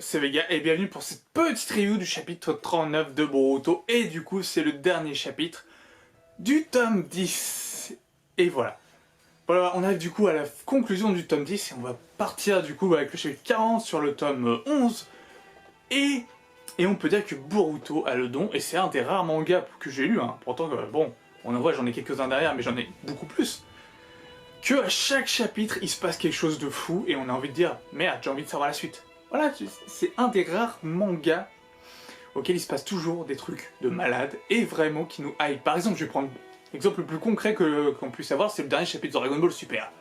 c'est Vega et bienvenue pour cette petite review du chapitre 39 de Boruto. Et du coup, c'est le dernier chapitre du tome 10. Et voilà. Voilà, on arrive du coup à la conclusion du tome 10 et on va partir du coup avec le chapitre 40 sur le tome 11. Et on peut dire que Boruto a le don, et c'est un des rares mangas que j'ai lu, hein. Pourtant, bon, on en voit, j'en ai quelques-uns derrière, mais j'en ai beaucoup plus. Que à chaque chapitre, il se passe quelque chose de fou et on a envie de dire « Merde, j'ai envie de savoir la suite ». Voilà, c'est un des rares mangas auquel il se passe toujours des trucs de malade et vraiment qui nous hype. Par exemple, je vais prendre l'exemple le plus concret qu'on puisse avoir, c'est le dernier chapitre de Dragon Ball Super.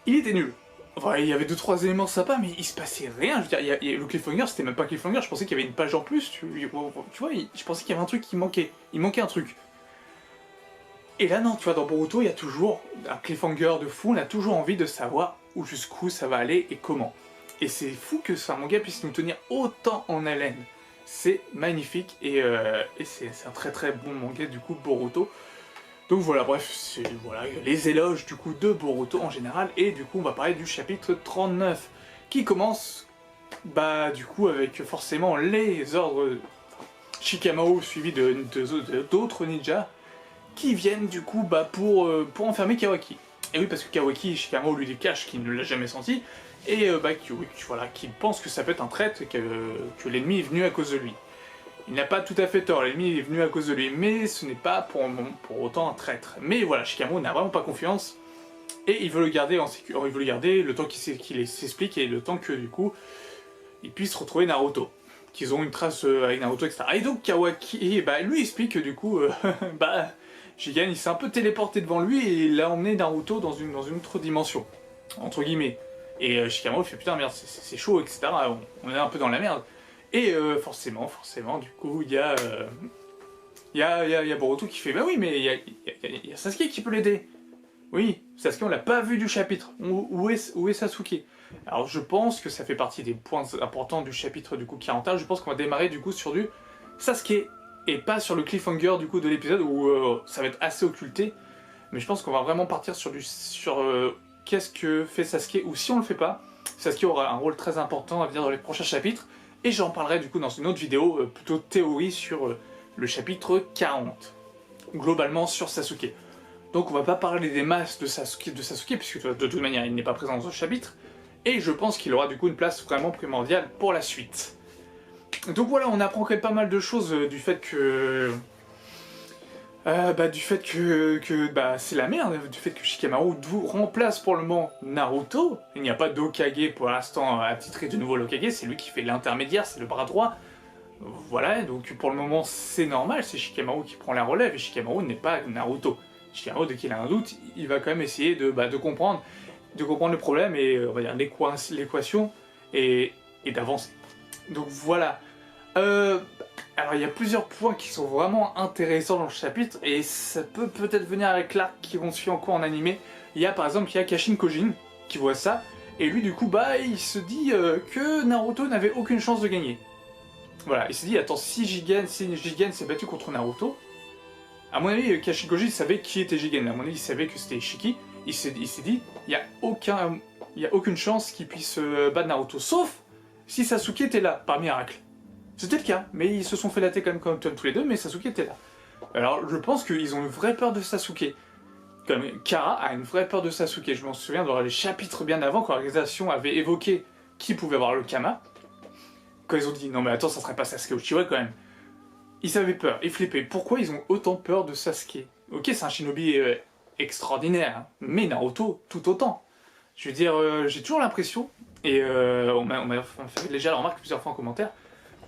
Il était nul. Enfin, il y avait 2-3 éléments sympas, mais il se passait rien. Je veux dire, le cliffhanger, c'était même pas cliffhanger, je pensais qu'il y avait une page en plus. Tu vois, je pensais qu'il y avait un truc qui manquait. Il manquait un truc. Et là, non, tu vois, dans Boruto, il y a toujours un cliffhanger de fou, on a toujours envie de savoir où jusqu'où ça va aller et comment. Et c'est fou que un manga puisse nous tenir autant en haleine. C'est magnifique et c'est un très très bon manga du coup Boruto. Donc voilà, bref, c'est voilà, les éloges du coup de Boruto en général. Et du coup on va parler du chapitre 39 qui commence bah du coup avec forcément les ordres Shikamaru suivis d'autres ninjas qui viennent du coup bah, pour enfermer Kawaki. Et oui, parce que Kawaki, Shikamaru lui cache qu'il ne l'a jamais senti, et voilà, qu'il pense que ça peut être un traître, que l'ennemi est venu à cause de lui. Il n'a pas tout à fait tort, l'ennemi est venu à cause de lui, mais ce n'est pas pour autant un traître. Mais voilà, Shikamaru n'a vraiment pas confiance, et il veut le garder en sécurité, il veut le garder le temps qu'il s'explique, et le temps que du coup, il puisse retrouver Naruto. Qu'ils ont une trace avec Naruto, etc. Et donc Kawaki, bah, lui explique que du coup, bah... Jigen, il s'est un peu téléporté devant lui et il a emmené Naruto dans une autre dimension, entre guillemets. Et Shikamaru fait putain merde, c'est chaud, etc. On est un peu dans la merde. Et forcément, du coup, il y a Boruto qui fait bah oui, mais il y a Sasuke qui peut l'aider. Oui, Sasuke, on l'a pas vu du chapitre. Où est Sasuke? Alors je pense que ça fait partie des points importants du chapitre du coup 41. Je pense qu'on va démarrer du coup sur du Sasuke. Et pas sur le cliffhanger du coup de l'épisode où ça va être assez occulté. Mais je pense qu'on va vraiment partir sur qu'est-ce que fait Sasuke, ou si on le fait pas, Sasuke aura un rôle très important à venir dans les prochains chapitres. Et j'en parlerai du coup dans une autre vidéo, plutôt théorie sur le chapitre 40. Globalement sur Sasuke. Donc on va pas parler des masses de Sasuke puisque de toute manière il n'est pas présent dans ce chapitre. Et je pense qu'il aura du coup une place vraiment primordiale pour la suite. Donc voilà, on apprend quand même pas mal de choses du fait que... c'est la merde, du fait que Shikamaru remplace pour le moment Naruto. Il n'y a pas d'Hokage pour l'instant attitré de nouveau l'Hokage, c'est lui qui fait l'intermédiaire, c'est le bras droit. Voilà, donc pour le moment c'est normal, c'est Shikamaru qui prend la relève, et Shikamaru n'est pas Naruto. Shikamaru, dès qu'il a un doute, il va quand même essayer de comprendre le problème et on va dire l'équation et d'avancer. Donc voilà. Alors il y a plusieurs points qui sont vraiment intéressants dans le chapitre, et ça peut peut-être venir avec l'arc qui vont suivre encore en animé. Il y a par exemple Kashin Kojin qui voit ça, et lui du coup bah il se dit que Naruto n'avait aucune chance de gagner. Voilà, il s'est dit attends, si Jigen s'est battu contre Naruto, à mon avis Kashin Kojin savait qui était Jigen, à mon avis il savait que c'était Shiki, il s'est dit il y a aucune chance qu'il puisse battre Naruto, sauf si Sasuke était là, par miracle. C'était le cas, mais ils se sont fait la tête comme tous les deux, mais Sasuke était là. Alors je pense qu'ils ont une vraie peur de Sasuke. Comme Kara a une vraie peur de Sasuke. Je m'en souviens dans les chapitres bien avant, quand l'organisation avait évoqué qui pouvait avoir le Kama. Quand ils ont dit non mais attends, ça serait pas Sasuke Uchiwa quand même. Ils avaient peur, ils flippaient. Pourquoi ils ont autant peur de Sasuke? Ok, c'est un shinobi extraordinaire, hein, mais Naruto tout autant. Je veux dire, j'ai toujours l'impression, et on m'a fait déjà la remarque plusieurs fois en commentaire,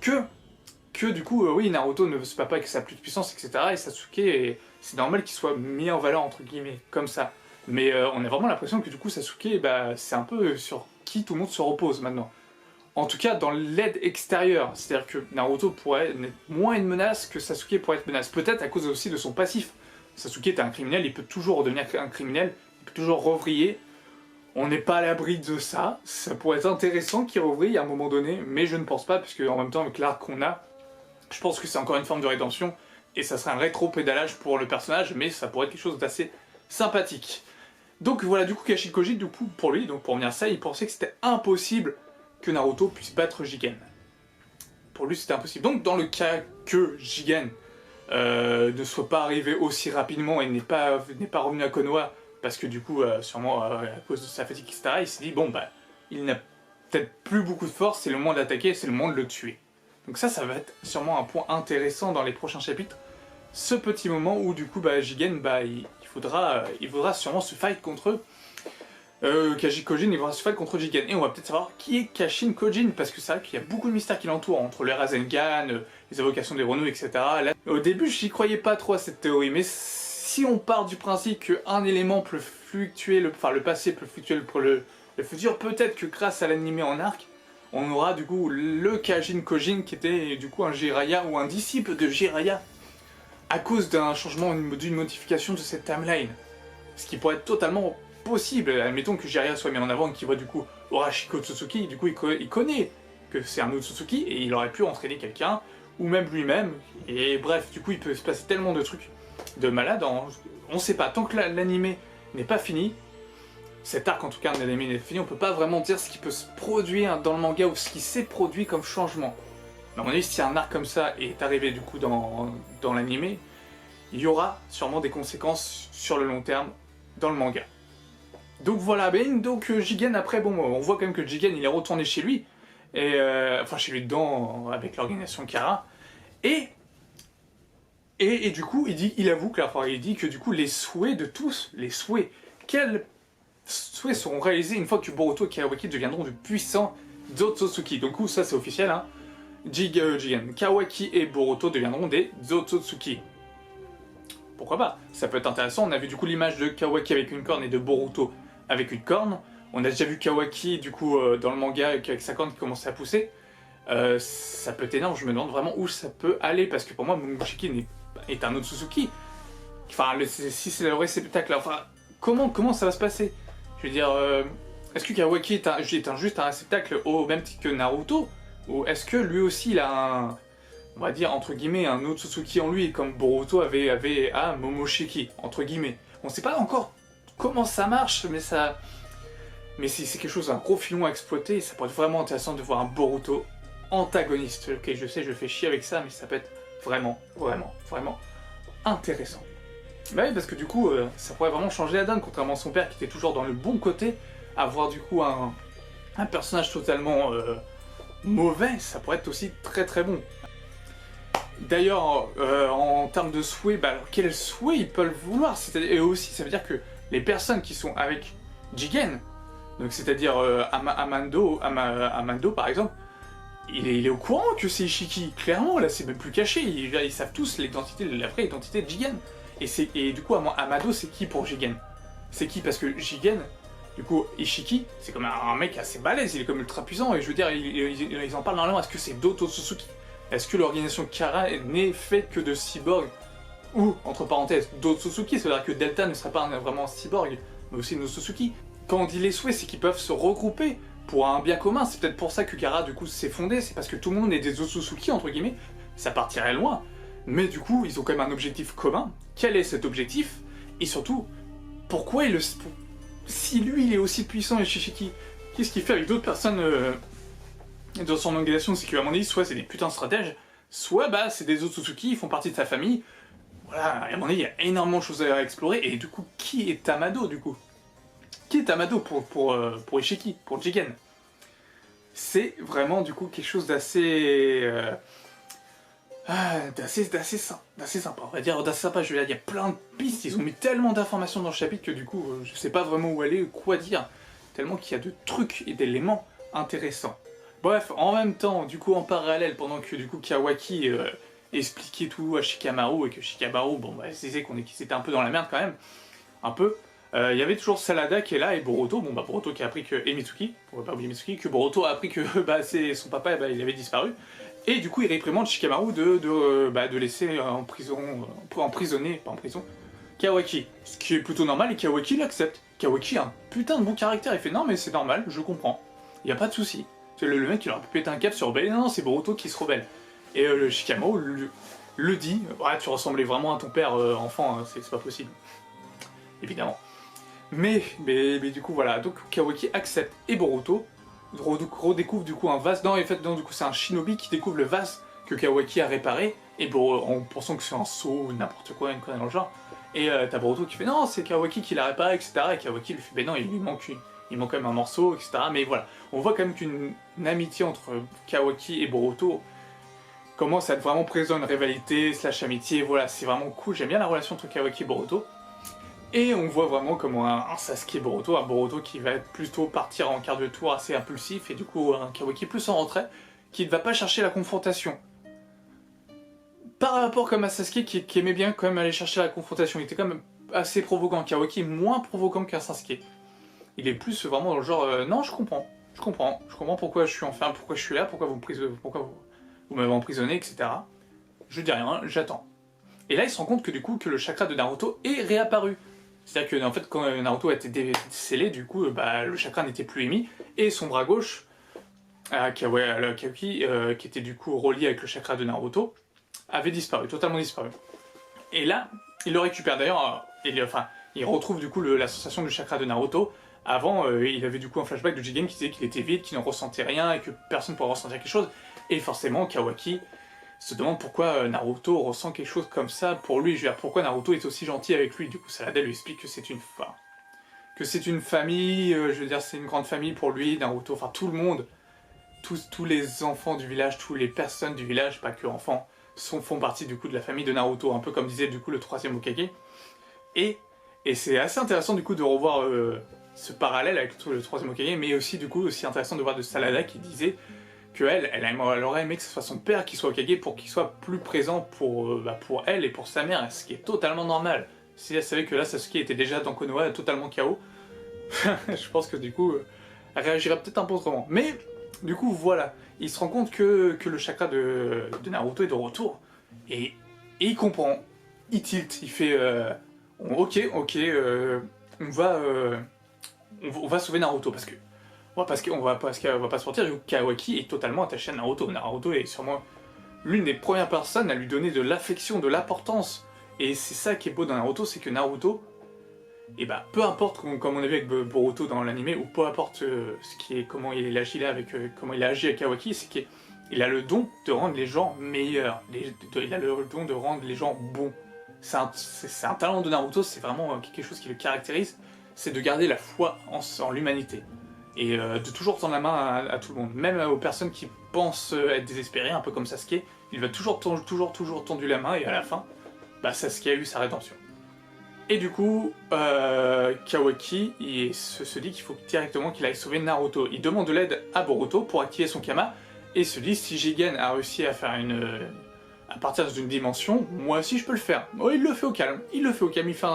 que du coup, oui, Naruto ne se bat pas avec sa plus de puissance, etc. Et Sasuke, c'est normal qu'il soit mis en valeur, entre guillemets, comme ça. Mais on a vraiment l'impression que du coup, Sasuke, bah, c'est un peu sur qui tout le monde se repose maintenant. En tout cas, dans l'aide extérieure. C'est-à-dire que Naruto pourrait être moins une menace que Sasuke pourrait être menace. Peut-être à cause aussi de son passif. Sasuke est un criminel, il peut toujours redevenir un criminel, il peut toujours revriller. On n'est pas à l'abri de ça, ça pourrait être intéressant qu'il revrille à un moment donné, mais je ne pense pas, puisque en même temps, avec l'arc qu'on a, je pense que c'est encore une forme de rédemption, et ça serait un rétro-pédalage pour le personnage, mais ça pourrait être quelque chose d'assez sympathique. Donc voilà, du coup, Kashin Koji, du coup, pour lui, donc pour revenir à ça, il pensait que c'était impossible que Naruto puisse battre Jigen. Pour lui c'était impossible. Donc dans le cas que Jigen ne soit pas arrivé aussi rapidement et n'est pas revenu à Konoha, parce que du coup, sûrement à cause de sa fatigue, etc., il s'est dit, bon bah, il n'a peut-être plus beaucoup de force, c'est le moment d'attaquer, c'est le moment de le tuer. Donc ça va être sûrement un point intéressant dans les prochains chapitres, ce petit moment où du coup, bah, Jigen, bah, il faudra sûrement se fight contre eux. Kaji Kojin, il va se fight contre Jigen. Et on va peut-être savoir qui est Kashin Kojin, parce que c'est vrai qu'il y a beaucoup de mystères qui l'entourent, entre le Rasengan, les invocations des Ronu, etc. Là, au début, j'y croyais pas trop à cette théorie, mais si on part du principe qu'un élément peut fluctuer, le passé peut fluctuer le futur, peut-être que grâce à l'animé en arc, on aura du coup le Kashin Kojin qui était du coup un Jiraiya ou un disciple de Jiraiya, à cause d'un changement, d'une modification de cette timeline. Ce qui pourrait être totalement possible. Admettons que Jiraiya soit mis en avant et qu'il voit du coup Horashiko Tsutsuki, du coup il connaît que c'est un Otsutsuki et il aurait pu entraîner quelqu'un, ou même lui-même, et bref, du coup il peut se passer tellement de trucs de malade, on sait pas, tant que l'animé n'est pas fini, cet arc en tout cas de l'animé n'est pas fini, on peut pas vraiment dire ce qui peut se produire dans le manga ou ce qui s'est produit comme changement. Mais à mon avis, si un arc comme ça est arrivé du coup dans l'animé, il y aura sûrement des conséquences sur le long terme dans le manga. Donc voilà, donc Jigen après, bon, on voit quand même que Jigen il est retourné chez lui, et enfin chez lui dedans, avec l'organisation Kara, et du coup il avoue que il dit que du coup les souhaits de tous, quels souhaits seront réalisés une fois que Boruto et Kawaki deviendront de puissants Otsutsuki. Donc ça c'est officiel, hein. Jigen, Kawaki et Boruto deviendront des Otsutsuki. Pourquoi pas? Ça peut être intéressant. On a vu du coup l'image de Kawaki avec une corne et de Boruto avec une corne. On a déjà vu Kawaki du coup dans le manga avec sa corne qui commençait à pousser. Ça peut être énorme, je me demande vraiment où ça peut aller, parce que pour moi Momoshiki est un Otsutsuki. Enfin, si c'est le réceptacle, enfin, comment ça va se passer? Je veux dire, est-ce que Kawaki est juste un réceptacle au même titre que Naruto? Ou est-ce que lui aussi il a un, on va dire entre guillemets, un Otsutsuki en lui, comme Boruto avait à Momoshiki, entre guillemets. On sait pas encore comment ça marche, mais c'est quelque chose, un gros filon à exploiter, et ça pourrait être vraiment intéressant de voir un Boruto antagoniste. Ok, je sais, je fais chier avec ça, mais ça peut être vraiment intéressant. Bah oui, parce que du coup, ça pourrait vraiment changer la donne, contrairement à son père qui était toujours dans le bon côté, avoir du coup un personnage totalement mauvais, ça pourrait être aussi très bon. D'ailleurs, en termes de souhaits, bah, alors, quels souhaits ils peuvent vouloir? Et aussi, ça veut dire que les personnes qui sont avec Jigen, donc c'est-à-dire Amando par exemple, il est au courant que c'est Ishiki, clairement, là c'est même plus caché, ils savent tous la vraie identité de Jigen. Et du coup, Amado c'est qui pour Jigen? C'est qui? Parce que Jigen, du coup, Ishiki, c'est comme un mec assez balèze, il est comme ultra puissant, et je veux dire, ils en parlent normalement, est-ce que c'est d'autres Otsutsuki? Est-ce que l'organisation Kara n'est faite que de cyborgs? Ou, entre parenthèses, d'Otsutsuki? C'est-à-dire que Delta ne serait pas vraiment un cyborg, mais aussi une Otsutsuki. Quand on dit les souhaits, c'est qu'ils peuvent se regrouper pour un bien commun. C'est peut-être pour ça que Kara, du coup, s'est fondé, c'est parce que tout le monde est des Otsutsuki, entre guillemets. Ça partirait loin. Mais du coup, ils ont quand même un objectif commun. Quel est cet objectif? Et surtout, pourquoi si lui, il est aussi puissant et Shishiki, qu'est-ce qu'il fait avec d'autres personnes dans son organisation? C'est qu'à mon avis, soit c'est des putains de stratèges, soit bah c'est des Otsutsuki, ils font partie de sa famille. Voilà, à mon avis, il y a énormément de choses à explorer. Et du coup, qui est Amado, du coup? Qui est Amado pour Ishiki, pour Jigen? C'est vraiment, du coup, quelque chose d'assez sympa, on va dire, d'assez sympa. Je veux dire, il y a plein de pistes, ils ont mis tellement d'informations dans le chapitre que du coup, je sais pas vraiment où aller, quoi dire, tellement qu'il y a de trucs et d'éléments intéressants. Bref, en même temps, du coup, en parallèle, pendant que du coup Kawaki expliquait tout à Shikamaru, et que Shikamaru, bon, bah, disait qu'ils étaient un peu dans la merde quand même, un peu, il y avait toujours Salada qui est là, et Boruto, bon bah Boruto qui a appris que, et Mitsuki, on va pas oublier Mitsuki, que Boruto a appris que bah, son papa, bah, il avait disparu. Et du coup, il réprimande Shikamaru de laisser emprisonner, pas en prison, Kawaki. Ce qui est plutôt normal, et Kawaki l'accepte. Kawaki a un putain de bon caractère, il fait non mais c'est normal, je comprends. Y a pas de souci. Le mec, il aurait pu péter un cap sur rebelle, non, c'est Boruto qui se rebelle. Et le Shikamaru le dit, ouais, tu ressemblais vraiment à ton père enfant, hein, c'est pas possible. Évidemment. Mais du coup, voilà, donc Kawaki accepte, et Boruto redécouvre du coup un vase. Non, en fait, non, du coup, c'est un shinobi qui découvre le vase que Kawaki a réparé, et en pensant que c'est un seau ou n'importe quoi, une connerie dans le genre. Et t'as Boruto qui fait non, c'est Kawaki qui l'a réparé, etc. Et Kawaki lui fait ben non, il manque quand même un morceau, etc. Mais voilà, on voit quand même qu'une amitié entre Kawaki et Boruto commence à être vraiment présent, une rivalité, slash amitié, voilà, c'est vraiment cool. J'aime bien la relation entre Kawaki et Boruto. Et on voit vraiment comment un Sasuke Boruto, un Boruto qui va plutôt partir en quart de tour assez impulsif, et du coup un Kawaki plus en retrait, qui ne va pas chercher la confrontation. Par rapport comme à Sasuke qui aimait bien quand même aller chercher la confrontation, il était quand même assez provoquant. Kawaki est moins provoquant qu'un Sasuke. Il est plus vraiment dans le genre non, je comprends pourquoi je suis enfermé, pourquoi je suis là, pourquoi vous m'avez emprisonné, etc. Je dis rien, j'attends. Et là il se rend compte que du coup que le chakra de Naruto est réapparu. C'est-à-dire que en fait quand Naruto a été décellé, du coup le chakra n'était plus émis, et son bras gauche, Kawaki, qui était du coup relié avec le chakra de Naruto, avait disparu, totalement disparu. Et là, il le récupère d'ailleurs, il retrouve du coup la sensation du chakra de Naruto. Avant, il avait du coup un flashback de Jigen qui disait qu'il était vide, qu'il ne ressentait rien et que personne ne pourrait ressentir quelque chose. Et forcément, Kawaki se demande pourquoi Naruto ressent quelque chose comme ça pour lui. Je veux dire, pourquoi Naruto est aussi gentil avec lui. Du coup, Saladin lui explique que c'est une famille, je veux dire, c'est une grande famille pour lui, Naruto, enfin tout le monde, tous les enfants du village, toutes les personnes du village, pas que enfants, font partie du coup de la famille de Naruto, un peu comme disait du coup le troisième Hokage. Et c'est assez intéressant du coup de revoir ce parallèle avec le troisième Hokage, mais aussi du coup aussi intéressant de voir de Salada qui disait qu'elle aurait aimé que ce soit son père qui soit Hokage pour qu'il soit plus présent pour elle et pour sa mère, ce qui est totalement normal. Si elle savait que là Sasuke était déjà dans Konoha totalement KO, je pense que du coup elle réagirait peut-être un peu autrement. Mais du coup voilà, il se rend compte que le chakra de Naruto est de retour, et il comprend, il tilt, il fait ok, on va sauver Naruto parce qu'on va pas se mentir, Kawaki est totalement attaché à Naruto. Naruto est sûrement l'une des premières personnes à lui donner de l'affection, de l'importance. Et c'est ça qui est beau dans Naruto, c'est que Naruto, et peu importe, comme on a vu avec Boruto dans l'anime, ou peu importe comment il agit là comment il a agi avec Kawaki, c'est qu'il a le don de rendre les gens meilleurs, il a le don de rendre les gens bons. C'est un talent de Naruto, c'est vraiment quelque chose qui le caractérise, c'est de garder la foi en l'humanité. Et de toujours tendre la main à tout le monde, même aux personnes qui pensent être désespérées, un peu comme Sasuke, il va toujours tendu la main, et à la fin, Sasuke a eu sa rédemption. Et du coup, Kawaki se dit qu'il faut directement qu'il aille sauver Naruto. Il demande de l'aide à Boruto pour activer son Kama, et se dit si Jigen a réussi à faire à partir d'une dimension, moi aussi je peux le faire. Oh, il le fait au calme, il fait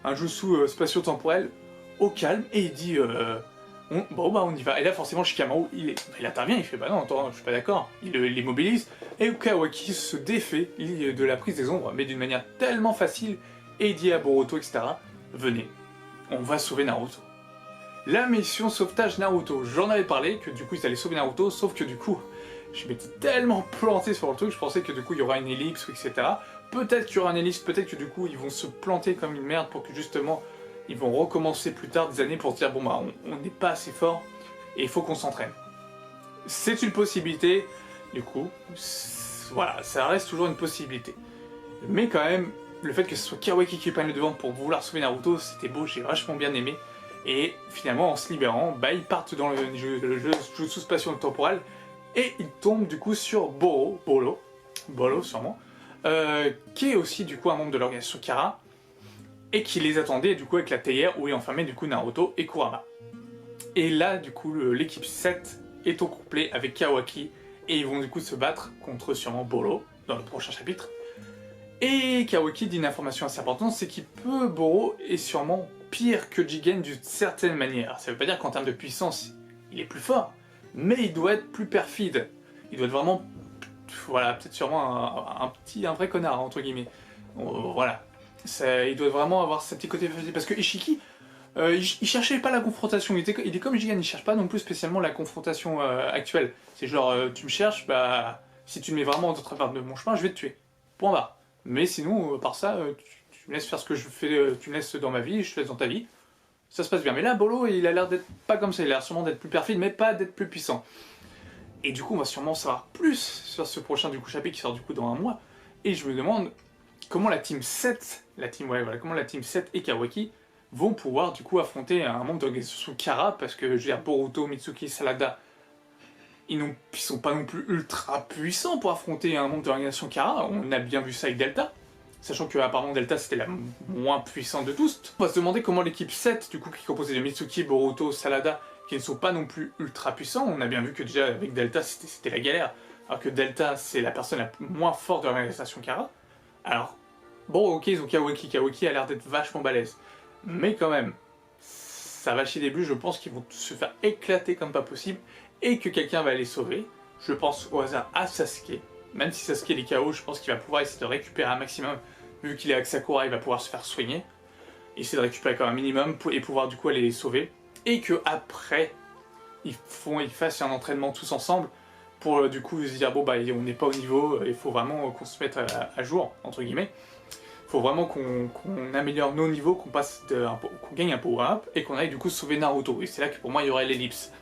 un jutsu spatio-temporel au calme, et il dit on y va. Et là forcément Shikamaru il intervient, il fait bah non attends, je suis pas d'accord, il l'immobilise, et Kawaki se défait de la prise des ombres, mais d'une manière tellement facile, et il dit à Boruto, etc. venez, on va sauver Naruto. La mission sauvetage Naruto, j'en avais parlé, que du coup ils allaient sauver Naruto, sauf que du coup, je m'étais tellement planté sur le truc, je pensais que du coup il y aura une ellipse, etc. Peut-être qu'il y aura une ellipse, peut-être que du coup ils vont se planter comme une merde pour que justement ils vont recommencer plus tard des années pour se dire bon on n'est pas assez fort et il faut qu'on s'entraîne. C'est une possibilité, du coup, voilà, ça reste toujours une possibilité. Mais quand même, le fait que ce soit Kawaki qui prenne le devant pour vouloir sauver Naruto, c'était beau, j'ai vachement bien aimé. Et finalement, en se libérant, ils partent dans le jeu jutsu spatio-temporel, et ils tombent du coup sur Bolo sûrement, qui est aussi du coup un membre de l'organisation Kara, et qui les attendait du coup avec la théière où est enfermé du coup Naruto et Kurama. Et là du coup l'équipe 7 est au complet avec Kawaki, et ils vont du coup se battre contre sûrement Bolo dans le prochain chapitre. Et Kawaki dit une information assez importante, c'est Boro est sûrement pire que Jigen d'une certaine manière. Ça veut pas dire qu'en termes de puissance, il est plus fort, mais il doit être plus perfide. Il doit être vraiment, voilà, peut-être sûrement un vrai connard, entre guillemets. Voilà. Il doit vraiment avoir ce petit côté perfide, parce que Ishiki, il cherchait pas la confrontation, il est comme Jigen, il cherche pas non plus spécialement la confrontation actuelle. C'est genre, tu me cherches, si tu me mets vraiment en travers de mon chemin, je vais te tuer. Point barre. Mais sinon, par ça, tu me laisses faire ce que je fais, tu me laisses dans ma vie, je te laisse dans ta vie. ça se passe bien. Mais là, Bolo, il a l'air d'être pas comme ça, il a l'air sûrement d'être plus perfide, mais pas d'être plus puissant. Et du coup, on va sûrement savoir plus sur ce prochain du coup, chapitre qui sort du coup dans un mois. Et je me demande comment la team 7, comment la team 7 et Kawaki vont pouvoir du coup affronter un membre d'organisation Kara, parce que je veux dire, Boruto, Mitsuki, Salada, ils sont pas non plus ultra puissants pour affronter un membre de l'organisation Kara. On a bien vu ça avec Delta, sachant que apparemment Delta c'était la moins puissante de tous. On va se demander comment l'équipe 7, du coup qui est composée de Mitsuki, Boruto, Salada, qui ne sont pas non plus ultra puissants, on a bien vu que déjà avec Delta c'était la galère, alors que Delta c'est la personne la moins forte de l'organisation Kara. Alors, bon ok ils ont Kawaki, Kawaki a l'air d'être vachement balèze, mais quand même, ça va chier des bulles, je pense qu'ils vont se faire éclater comme pas possible, et que quelqu'un va les sauver. Je pense au hasard à Sasuke, même si Sasuke est KO, je pense qu'il va pouvoir essayer de récupérer un maximum, vu qu'il est avec Sakura, il va pouvoir se faire soigner, essayer de récupérer quand même un minimum, et pouvoir du coup aller les sauver, et que après ils fassent un entraînement tous ensemble, pour du coup se dire bon bah on n'est pas au niveau, il faut vraiment qu'on se mette à jour, entre guillemets. Il faut vraiment qu'on améliore nos niveaux, qu'on gagne un power-up, et qu'on aille du coup sauver Naruto, et c'est là que pour moi il y aurait l'ellipse.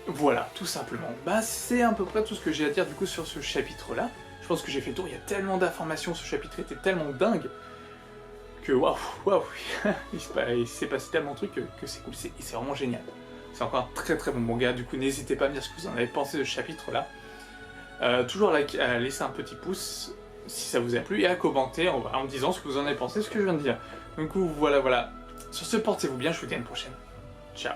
Voilà, tout simplement. Bah c'est à peu près tout ce que j'ai à dire du coup sur ce chapitre-là. Je pense que j'ai fait le tour, il y a tellement d'informations, ce chapitre était tellement dingue, que waouh, il s'est passé tellement de trucs que c'est cool, c'est vraiment génial. C'est encore un très très bon manga, du coup n'hésitez pas à me dire ce que vous en avez pensé de ce chapitre-là. Toujours à laisser un petit pouce si ça vous a plu, et à commenter en me disant ce que vous en avez pensé, ce que je viens de dire. Du coup voilà. Sur ce, portez-vous bien, je vous dis à une prochaine. Ciao.